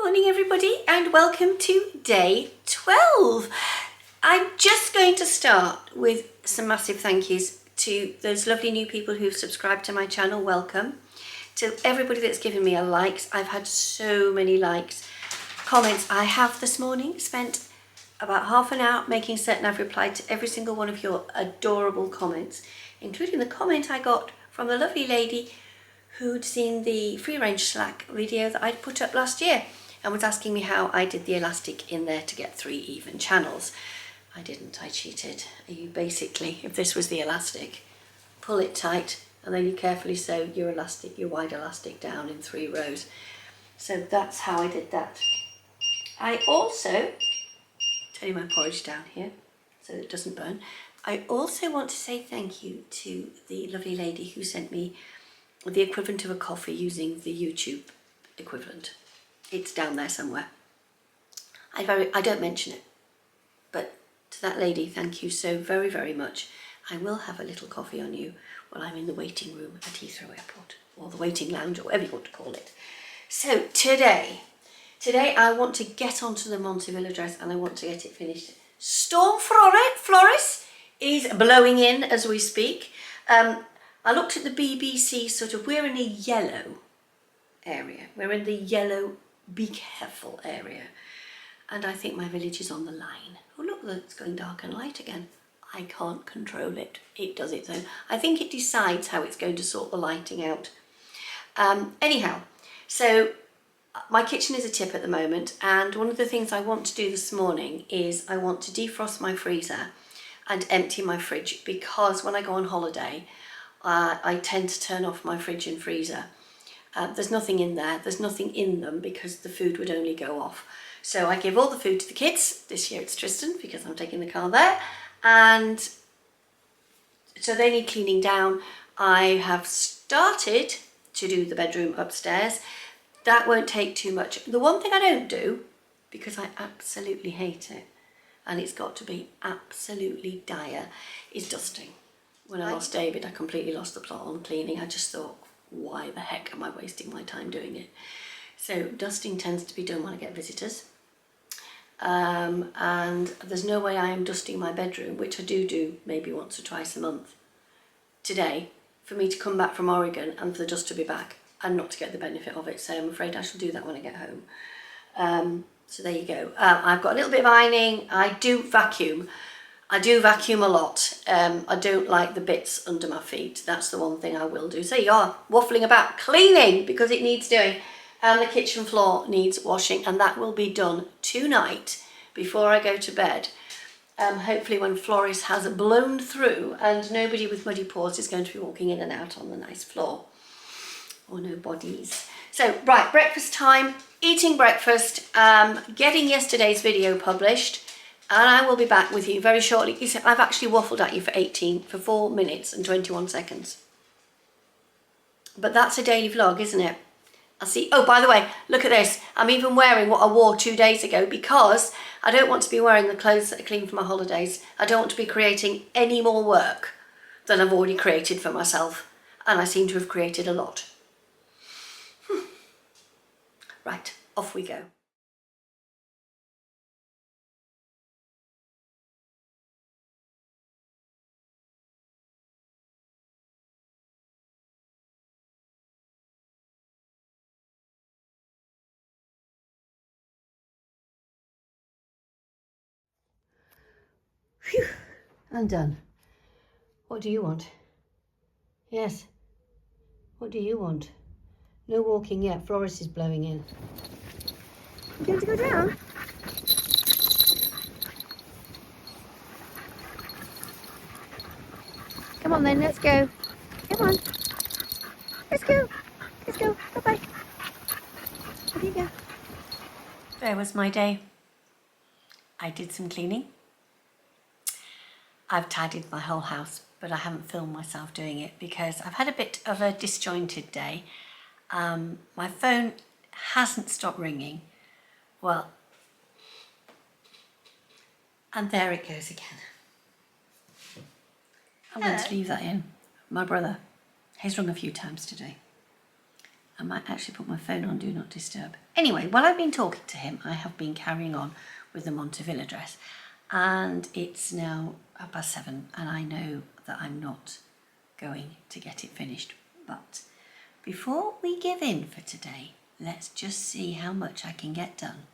Morning everybody and welcome to day 12. I'm just going to start with some massive thank yous to those lovely new people who've subscribed to my channel. Welcome. To everybody that's given me a likes. I've had so many likes. Comments. I have this morning spent about half an hour making certain I've replied to every single one of your adorable comments, including the comment I got from the lovely lady who'd seen the free range slack video that I'd put up last year and was asking me how I did the elastic in there to get 3 even channels. I didn't, I cheated. You basically, if this was the elastic, pull it tight and then you carefully sew your elastic, your wide elastic down in 3 rows. So that's how I did that. I also, turning my porridge down here so it doesn't burn. I also want to say thank you to the lovely lady who sent me the equivalent of a coffee using the YouTube equivalent. It's down there somewhere. I don't mention it, but to that lady, thank you so very, very much. I will have a little coffee on you while I'm in the waiting room at Heathrow Airport, or the waiting lounge, or whatever you want to call it. So today I want to get onto the Montevilla dress and I want to get it finished. Storm Floris is blowing in as we speak. I looked at the BBC we're in a yellow area. We're in the yellow be careful area. And I think my village is on the line. Oh look, it's going dark and light again. I can't control it. It does its own. I think it decides how it's going to sort the lighting out. Anyhow, so my kitchen is a tip at the moment, and one of the things I want to do this morning is I want to defrost my freezer and empty my fridge, because when I go on holiday, I tend to turn off my fridge and freezer. There's nothing in there, there's nothing in them because the food would only go off. So I give all the food to the kids. This year it's Tristan because I'm taking the car there. And so they need cleaning down. I have started to do the bedroom upstairs. That won't take too much. The one thing I don't do, because I absolutely hate it, and it's got to be absolutely dire, is dusting. When I lost David, I completely lost the plot on cleaning. I just thought, why the heck am I wasting my time doing it? So dusting tends to be done when I get visitors. And there's no way I am dusting my bedroom, which I do maybe once or twice a month, today, for me to come back from Oregon and for the dust to be back and not to get the benefit of it. So I'm afraid I shall do that when I get home. So there you go. I've got a little bit of ironing. I do vacuum a lot. I don't like the bits under my feet. That's the one thing I will do. So you are waffling about cleaning because it needs doing. And the kitchen floor needs washing, and that will be done tonight before I go to bed. Hopefully when Floris has blown through and nobody with muddy paws is going to be walking in and out on the nice floor. Or no bodies. So, right, breakfast time, eating breakfast, getting yesterday's video published, and I will be back with you very shortly. I've actually waffled at you for 4 minutes and 21 seconds. But that's a daily vlog, isn't it? I'll see. Oh, by the way, look at this. I'm even wearing what I wore 2 days ago because I don't want to be wearing the clothes that are clean for my holidays. I don't want to be creating any more work than I've already created for myself. And I seem to have created a lot. Right, off we go. Phew, I'm done. What do you want? Yes. What do you want? No walking yet. Floris is blowing in. You going to go down? Come on then, let's go. Come on. Let's go. Let's go. Bye-bye. There you go. There was my day. I did some cleaning. I've tidied my whole house, but I haven't filmed myself doing it because I've had a bit of a disjointed day. My phone hasn't stopped ringing. Well, and there it goes again. I'm going to leave that in. My brother, he's rung a few times today. I might actually put my phone on Do Not Disturb. Anyway, while I've been talking to him, I have been carrying on with the Montevilla dress. And it's now 7:30 and I know that I'm not going to get it finished. But before we give in for today, let's just see how much I can get done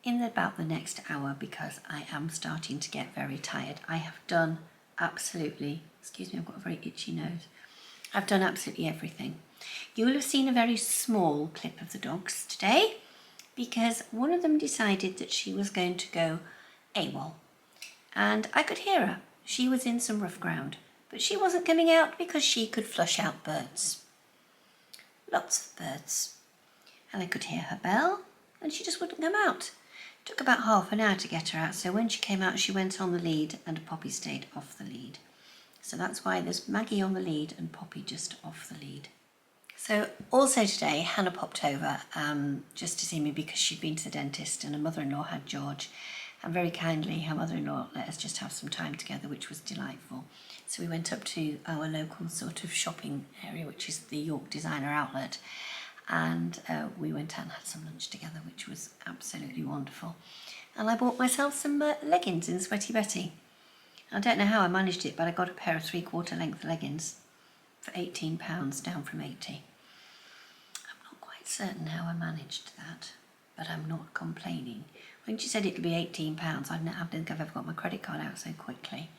in about the next hour, because I am starting to get very tired. I have done absolutely, excuse me, I've got a very itchy nose. I've done absolutely everything. You will have seen a very small clip of the dogs today because one of them decided that she was going to go AWOL. And I could hear her. She was in some rough ground, but she wasn't coming out because she could flush out birds. Lots of birds. And I could hear her bell and she just wouldn't come out. It took about half an hour to get her out, so when she came out she went on the lead and Poppy stayed off the lead. So that's why there's Maggie on the lead and Poppy just off the lead. So also today Hannah popped over just to see me because she'd been to the dentist and her mother-in-law had George, and very kindly her mother-in-law let us just have some time together, which was delightful. So we went up to our local sort of shopping area, which is the York Designer Outlet, and we went out and had some lunch together, which was absolutely wonderful. And I bought myself some leggings in Sweaty Betty. I don't know how I managed it, but I got a pair of 3/4 length leggings for £18, down from 80. I'm not quite certain how I managed that, but I'm not complaining. When she said it would be £18, I don't think I've ever got my credit card out so quickly.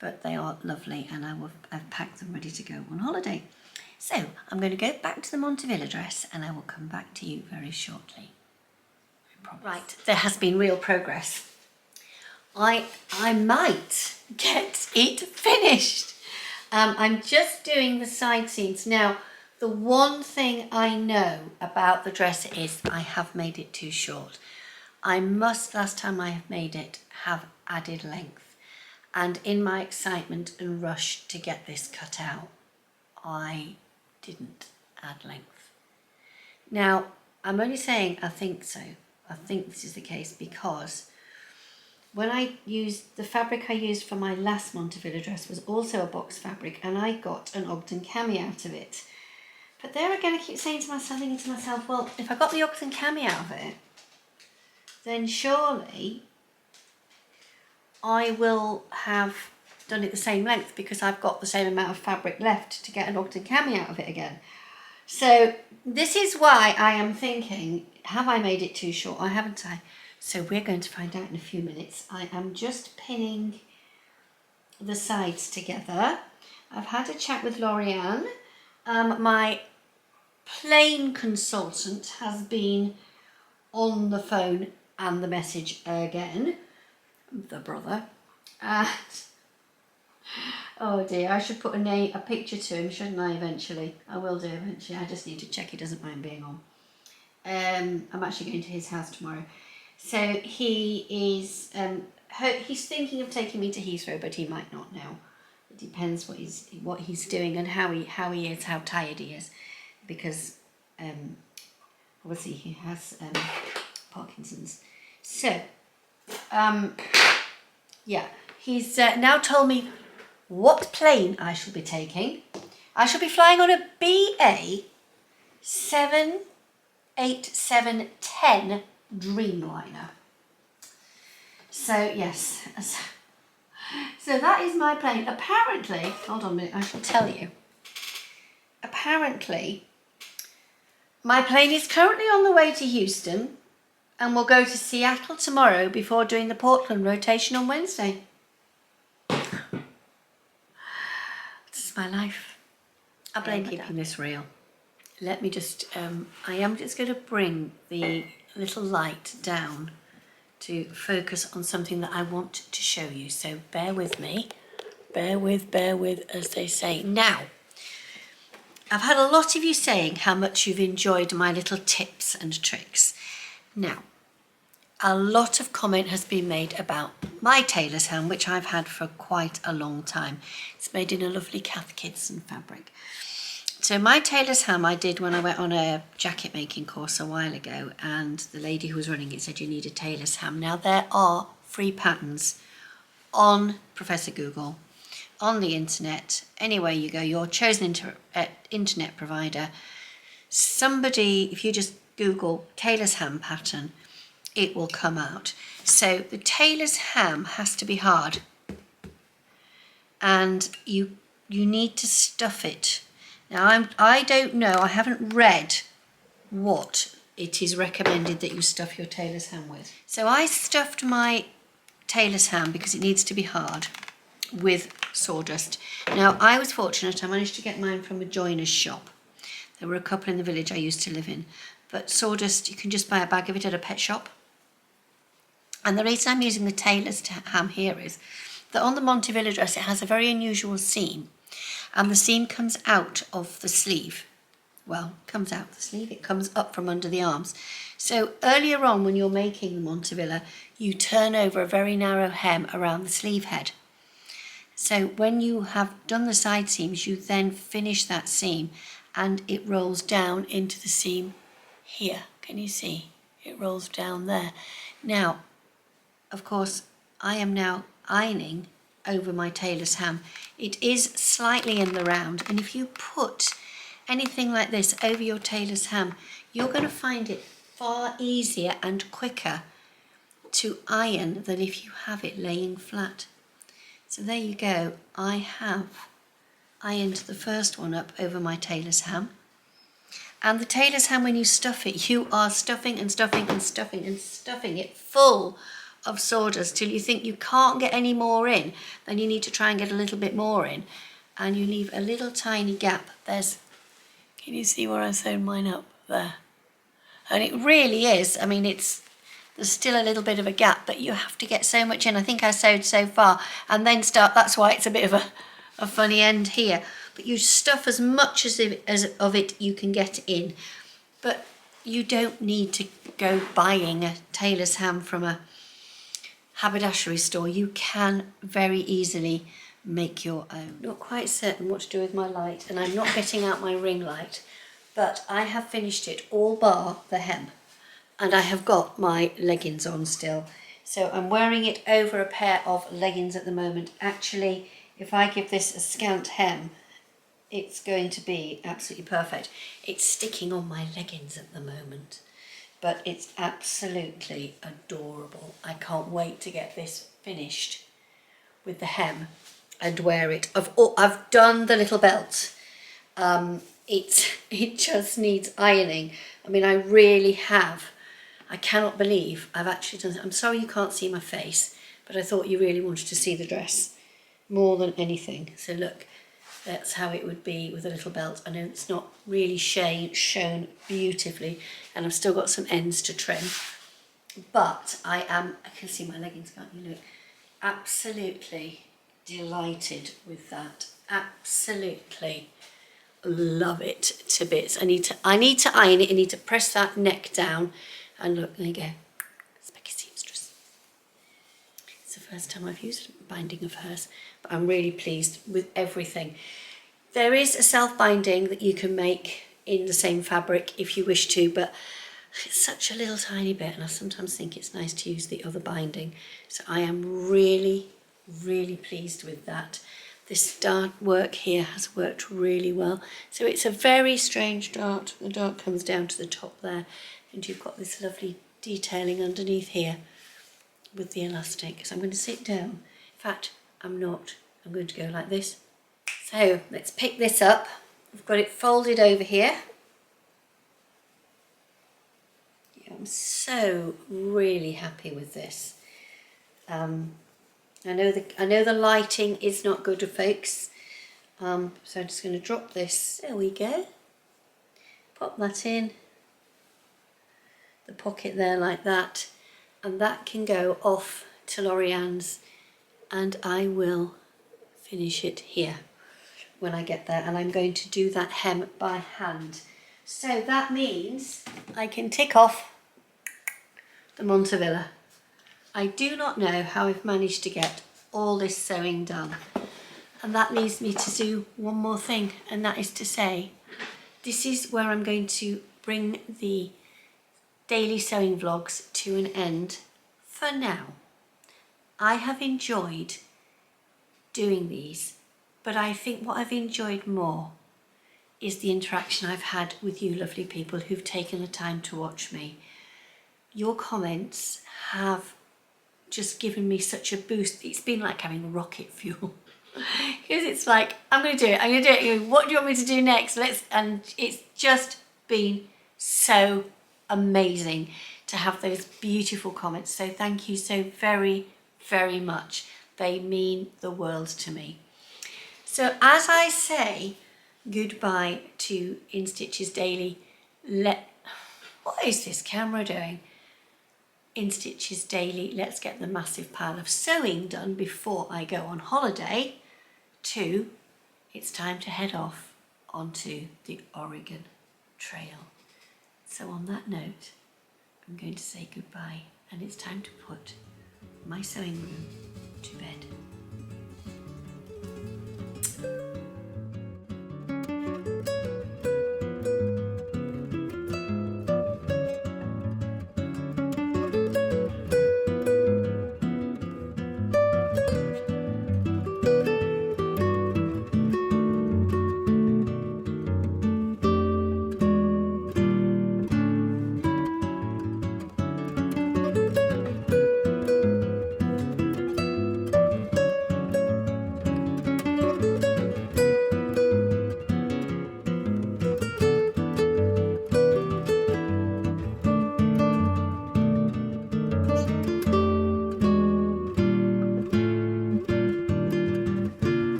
But they are lovely, and I've packed them ready to go on holiday. So I'm going to go back to the Montevilla dress and I will come back to you very shortly. I promise. Right, there has been real progress. I might get it finished. I'm just doing the side seams. Now, the one thing I know about the dress is I have made it too short. I must, last time I have made it, have added length. And in my excitement and rush to get this cut out, I didn't add length. Now, I'm only saying I think so. I think this is the case because when I used, the fabric I used for my last Montevilla dress was also a box fabric, and I got an Ogden cami out of it. But there again, I keep saying to myself, thinking to myself, well, if I got the Ogden cami out of it, then surely I will have done it the same length because I've got the same amount of fabric left to get an Ogden cami out of it again. So this is why I am thinking, have I made it too short or haven't I? So we're going to find out in a few minutes. I am just pinning the sides together. I've had a chat with Lorianne. My plain consultant has been on the phone and the message again, the brother. And oh dear, I should put a picture to him, shouldn't I, eventually? I will do eventually. I just need to check he doesn't mind being on. I'm actually going to his house tomorrow. So he is, he's thinking of taking me to Heathrow, but he might not now. It depends what he's doing and how tired he is, because obviously he has Parkinson's. So yeah, he's now told me what plane I shall be taking. I shall be flying on a BA 787-10 Dreamliner. So yes, so that is my plane. Apparently, hold on a minute, I shall tell you. Apparently, my plane is currently on the way to Houston and will go to Seattle tomorrow before doing the Portland rotation on Wednesday. This is my life. I blame keeping this real. Let me just, I am just going to bring the little light down to focus on something that I want to show you. So bear with me. Bear with, as they say. Now, I've had a lot of you saying how much you've enjoyed my little tips and tricks. Now, a lot of comment has been made about my tailor's hem, which I've had for quite a long time. It's made in a lovely Cath Kidston fabric. So my tailor's hem I did when I went on a jacket making course a while ago, and the lady who was running it said you need a tailor's hem. Now there are free patterns on Professor Google, on the internet, anywhere you go, your chosen internet provider. Somebody, if you just Google tailor's ham pattern, it will come out. So the tailor's ham has to be hard, and you need to stuff it. Now I don't know, I haven't read what it is recommended that you stuff your tailor's ham with. So I stuffed my tailor's ham, because it needs to be hard, with sawdust. Now I was fortunate, I managed to get mine from a joiner's shop. There were a couple in the village I used to live in, but sawdust, you can just buy a bag of it at a pet shop. And the reason I'm using the tailor's ham here is that on the Montevilla dress it has a very unusual seam, and the seam comes out of the sleeve. Well, comes out the sleeve, it comes up from under the arms. So earlier on, when you're making the Montevilla, you turn over a very narrow hem around the sleeve head. So when you have done the side seams, you then finish that seam, and it rolls down into the seam here. Can you see? It rolls down there. Now, of course, I am now ironing over my tailor's ham. It is slightly in the round, and if you put anything like this over your tailor's ham, you're going to find it far easier and quicker to iron than if you have it laying flat. So there you go, I have ironed the first one up over my tailor's ham. And the tailor's ham, when you stuff it, you are stuffing and stuffing and stuffing and stuffing it full of sawdust till you think you can't get any more in. Then you need to try and get a little bit more in, and you leave a little tiny gap. Can you see where I sewed mine up? There. And it really is, I mean, there's still a little bit of a gap, but you have to get so much in. I think I sewed so far and then start, that's why it's a bit of a funny end here. But you stuff as much as of it you can get in. But you don't need to go buying a tailor's ham from a haberdashery store. You can very easily make your own. Not quite certain what to do with my light, and I'm not getting out my ring light, but I have finished it all bar the hem, and I have got my leggings on still. So I'm wearing it over a pair of leggings at the moment. Actually, if I give this a scant hem, it's going to be absolutely perfect. It's sticking on my leggings at the moment, but it's absolutely adorable. I can't wait to get this finished with the hem and wear it. I've done the little belt. It just needs ironing. I mean, I really have. I cannot believe I've actually done it. I'm sorry you can't see my face, but I thought you really wanted to see the dress more than anything. So look, that's how it would be with a little belt. I know it's not really shown beautifully, and I've still got some ends to trim, but I can see my leggings, can't you? Look, absolutely delighted with that. Absolutely love it to bits. I need to iron it. I need to press that neck down, and look, there you go. Specky seamstress. It's the first time I've used a binding of hers, but I'm really pleased with everything. There is a self-binding that you can make in the same fabric if you wish to, but it's such a little tiny bit, and I sometimes think it's nice to use the other binding. So I am really, really pleased with that. This dart work here has worked really well. So it's a very strange dart. The dart comes down to the top there, and you've got this lovely detailing underneath here with the elastic. So I'm going to sit down. In fact, I'm not. I'm going to go like this. So let's pick this up. I've got it folded over here. Yeah, I'm so really happy with this. I know the lighting is not good, folks. So I'm just going to drop this. There we go. Pop that in the pocket there like that, and that can go off to Lorianne's, and I will finish it here when I get there, and I'm going to do that hem by hand. So that means I can tick off the Montevilla. I do not know how I've managed to get all this sewing done, and that leaves me to do one more thing, and that is to say, this is where I'm going to bring the daily sewing vlogs to an end for now. I have enjoyed doing these, but I think what I've enjoyed more is the interaction I've had with you lovely people who've taken the time to watch me. Your comments have just given me such a boost. It's been like having rocket fuel. Because it's like, I'm going to do it. What do you want me to do next? And it's just been so amazing to have those beautiful comments. So thank you so very, very much. They mean the world to me. So as I say goodbye to In Stitches Daily, what is this camera doing? In Stitches Daily, let's get the massive pile of sewing done before I go on holiday, to it's time to head off onto the Oregon Trail. So on that note, I'm going to say goodbye, and it's time to put my sewing room to bed.